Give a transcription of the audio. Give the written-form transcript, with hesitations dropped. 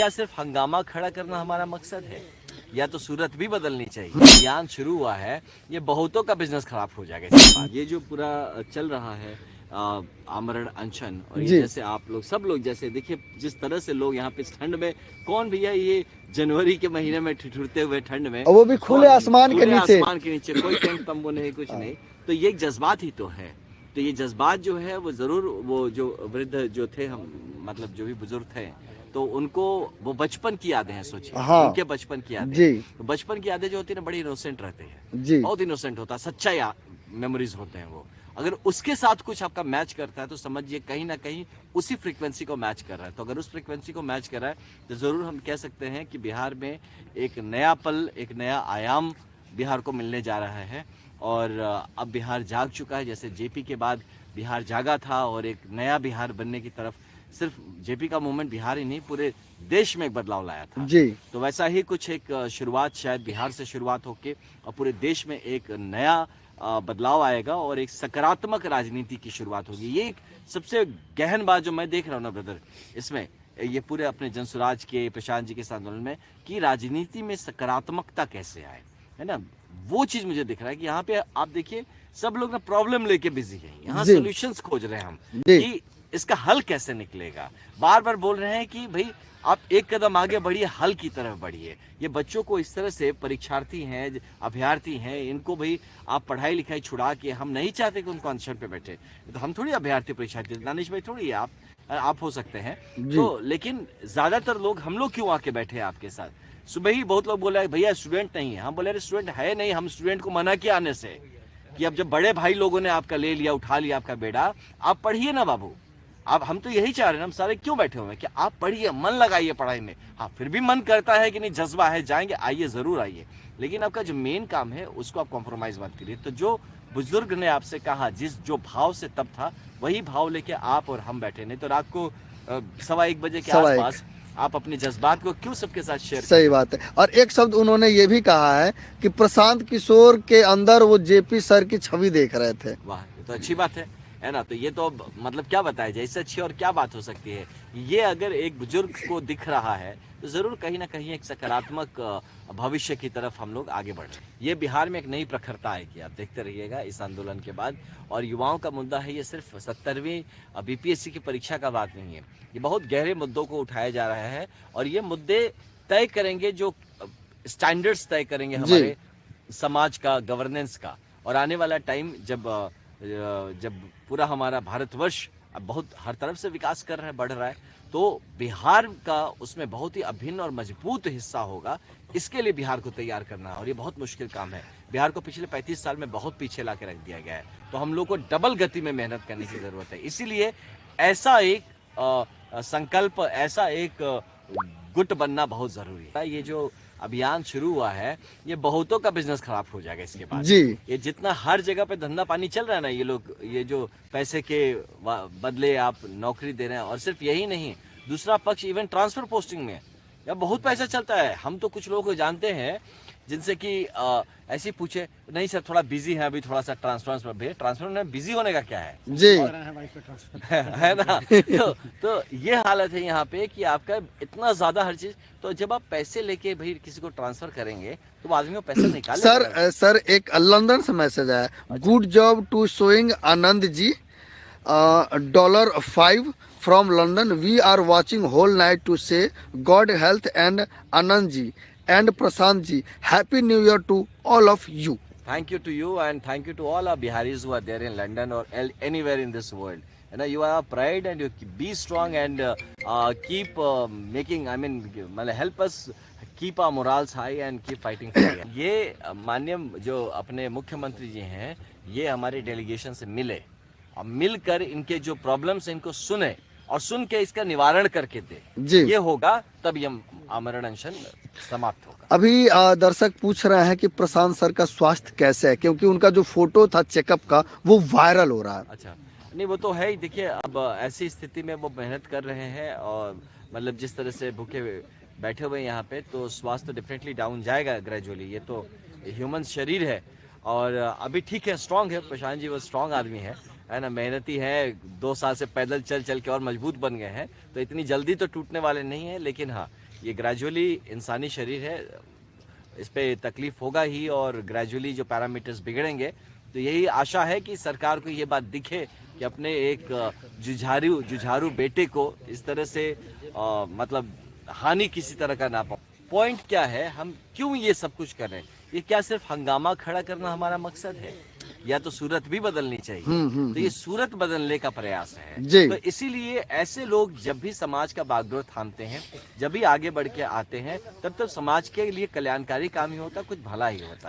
क्या सिर्फ हंगामा खड़ा करना हमारा मकसद है, या तो सूरत भी बदलनी चाहिए। अभियान शुरू हुआ है, ये बहुतों का बिजनेस खराब हो जाएगा इसके बाद। ये जो पूरा चल रहा है आमरण अनशन, और ये जैसे आप लोग सब लोग जैसे देखिए जिस तरह से लोग यहाँ पे ठंड में, कौन भैया ये जनवरी के महीने में ठिठुरते हुए ठंड में, और वो भी खुले आसमान के नीचे कोई टेंट तंबू नहीं, कुछ नहीं। तो ये जज्बात ही तो है। तो ये जज्बात जो है वो जरूर, वो जो वृद्ध जो थे, हम मतलब जो भी बुजुर्ग थे, तो उनको वो बचपन की यादें हैं। सोचिए उनके बचपन की यादें, तो बचपन की यादें जो होती है ना, बड़ी इनोसेंट रहते हैं, बहुत इनोसेंट होता है, सच्चा मेमोरीज होते हैं वो। अगर उसके साथ कुछ आपका मैच करता है तो समझिए कहीं ना कहीं उसी फ्रीक्वेंसी को मैच कर रहा है। तो अगर उस फ्रीक्वेंसी को मैच कर रहा है तो जरूर हम कह सकते हैं कि बिहार में एक नया पल, एक नया आयाम बिहार को मिलने जा रहा है। और अब बिहार जाग चुका है, जैसे जेपी के बाद बिहार जागा था और एक नया बिहार बनने की तरफ। सिर्फ जेपी का मूवमेंट बिहार ही नहीं, पूरे देश में एक बदलाव लाया था जी। तो वैसा ही कुछ एक शुरुआत शायद बिहार से शुरुआत होके और पूरे देश में एक नया बदलाव आएगा और एक सकारात्मक राजनीति की शुरुआत होगी। ये एक सबसे गहन बात जो मैं देख रहा हूँ ना ब्रदर, इसमें ये पूरे अपने जनसुराज के, प्रशांत जी के इस आंदोलन में, कि राजनीति में सकारात्मकता कैसे आए, है ना, वो चीज मुझे दिख रहा है। कि यहाँ पे आप देखिए सब लोग ना प्रॉब्लम लेके बिजी हैं, यहाँ सॉल्यूशंस खोज रहे हैं हम कि इसका हल कैसे निकलेगा। बार बार बोल रहे हैं कि भाई आप एक कदम आगे बढ़िए, हल की तरफ बढ़िए। ये बच्चों को इस तरह से, परीक्षार्थी हैं, अभ्यर्थी हैं, इनको भाई आप पढ़ाई लिखाई छुड़ा के, हम नहीं चाहते कि उनको अनशन पे बैठे। तो हम थोड़ी अभ्यर्थी परीक्षार्थी, दानिश भाई थोड़ी है, आप हो सकते हैं तो, लेकिन ज्यादातर लोग, हम लोग क्यों आके बैठे हैं आपके साथ। सुबह ही बहुत लोग बोला भैया स्टूडेंट नहीं है, हम बोले स्टूडेंट है नहीं, हम स्टूडेंट को मना किया आने से कि अब जब बड़े भाई लोगों ने आपका ले लिया, उठा लिया आपका बेड़ा, आप पढ़िए ना बाबू। अब हम तो यही चाह रहे हैं, हम सारे क्यों बैठे हुए हैं कि आप पढ़िए, मन लगाइए पढ़ाई में। हाँ, फिर भी मन करता है कि नहीं, जज्बा है, जाएंगे, आइए, जरूर आइए, लेकिन आपका जो मेन काम है उसको आप कॉम्प्रोमाइज मत करिए। तो जो बुजुर्ग ने आपसे कहा, जो भाव से तब था, वही भाव लेके आप और हम बैठे। नहीं तो रात को 1:15 बजे के आसपास आप अपने जज्बात को क्यों सबके साथ शेयर। सही बात है। और एक शब्द उन्होंने ये भी कहा है कि प्रशांत किशोर के अंदर वो जेपी सर की छवि देख रहे थे। वाह, ये तो अच्छी बात है ना। तो ये तो मतलब क्या बताया जाए, इससे अच्छी और क्या बात हो सकती है। ये अगर एक बुजुर्ग को दिख रहा है तो जरूर कहीं ना कहीं एक सकारात्मक भविष्य की तरफ हम लोग आगे बढ़ रहे हैं। ये बिहार में एक नई प्रखरता आएगी, आप देखते रहिएगा इस आंदोलन के बाद। और युवाओं का मुद्दा है, ये सिर्फ 70वीं बीपीएससी की परीक्षा का बात नहीं है, ये बहुत गहरे मुद्दों को उठाया जा रहा है। और ये मुद्दे तय करेंगे, जो स्टैंडर्ड्स तय करेंगे हमारे समाज का, गवर्नेंस का। और आने वाला टाइम जब पूरा हमारा भारतवर्ष अब बहुत हर तरफ से विकास कर रहा है, बढ़ रहा है, तो बिहार का उसमें बहुत ही अभिन्न और मजबूत हिस्सा होगा। इसके लिए बिहार को तैयार करना, और ये बहुत मुश्किल काम है। बिहार को पिछले 35 साल में बहुत पीछे ला के रख दिया गया है, तो हम लोग को डबल गति में मेहनत करने की जरूरत है। इसीलिए ऐसा एक संकल्प, ऐसा एक गुट बनना बहुत जरूरी है। ये जो अभियान शुरू हुआ है, ये बहुतों का बिजनेस खराब हो जाएगा इसके बाद जी। ये जितना हर जगह पे धंधा पानी चल रहा है ना, ये लोग, ये जो पैसे के बदले आप नौकरी दे रहे हैं, और सिर्फ यही नहीं, दूसरा पक्ष इवन ट्रांसफर पोस्टिंग में या बहुत पैसा चलता है। हम तो कुछ लोगों को जानते हैं जिनसे कि ऐसे पूछे, नहीं सर थोड़ा बिजी है अभी, थोड़ा सा ट्रांसफर भेज। ट्रांसफर में बिजी होने का क्या है जी, है ना। तो ये हालत है यहाँ पे कि आपका इतना ज्यादा हर चीज। तो जब आप पैसे लेके भाई किसी को ट्रांसफर करेंगे तो वो आदमी को पैसा निकाल। सर एक लंदन से मैसेज आया, good job to showing Anand ji, $5 from London. We are watching whole night to say God health and Anand ji and Prashant ji. Happy New Year to all of you. Thank you to you, and thank you to all our Biharis who are there in London or anywhere in this world. You know, you are our pride, and you be strong and keep making, I mean, help us keep our morals high and keep fighting for it. ये माननीय जो अपने मुख्यमंत्री जी हैं, ये हमारे delegation से मिले और मिलकर इनके जो प्रॉब्लम्स हैं इनको सुने और सुन के इसका निवारण करके दे जी। ये होगा तब ये आमरण अनशन समाप्त होगा। अभी दर्शक पूछ रहे हैं कि प्रशांत सर का स्वास्थ्य कैसे है, क्योंकि उनका जो फोटो था चेकअप का वो वायरल हो रहा है। अच्छा, नहीं वो तो है ही। देखिए अब ऐसी स्थिति में वो मेहनत कर रहे हैं, और मतलब जिस तरह से भूखे बैठे हुए यहाँ पे, तो स्वास्थ्य डेफिनेटली डाउन जाएगा ग्रेजुअली। ये तो ह्यूमन शरीर है, और अभी ठीक है, स्ट्रांग है। प्रशांत जी वो स्ट्रांग आदमी है ना, मेहनती है। 2 साल से पैदल चल चल के और मजबूत बन गए हैं, तो इतनी जल्दी तो टूटने वाले नहीं है। लेकिन हाँ, ये ग्रेजुअली इंसानी शरीर है, इस पे तकलीफ होगा ही और ग्रेजुअली जो पैरामीटर्स बिगड़ेंगे। तो यही आशा है कि सरकार को ये बात दिखे कि अपने एक जुझारू बेटे को इस तरह से मतलब हानि किसी तरह का ना पाए। पॉइंट क्या है, हम क्यों ये सब कुछ कर रहे हैं? ये क्या सिर्फ हंगामा खड़ा करना हमारा मकसद है, या तो सूरत भी बदलनी चाहिए? तो ये सूरत बदलने का प्रयास है। जी। तो इसीलिए ऐसे लोग जब भी समाज का बागडोर थामते हैं, जब भी आगे बढ़ के आते हैं, तब समाज के लिए कल्याणकारी काम ही होता, कुछ भला ही होता।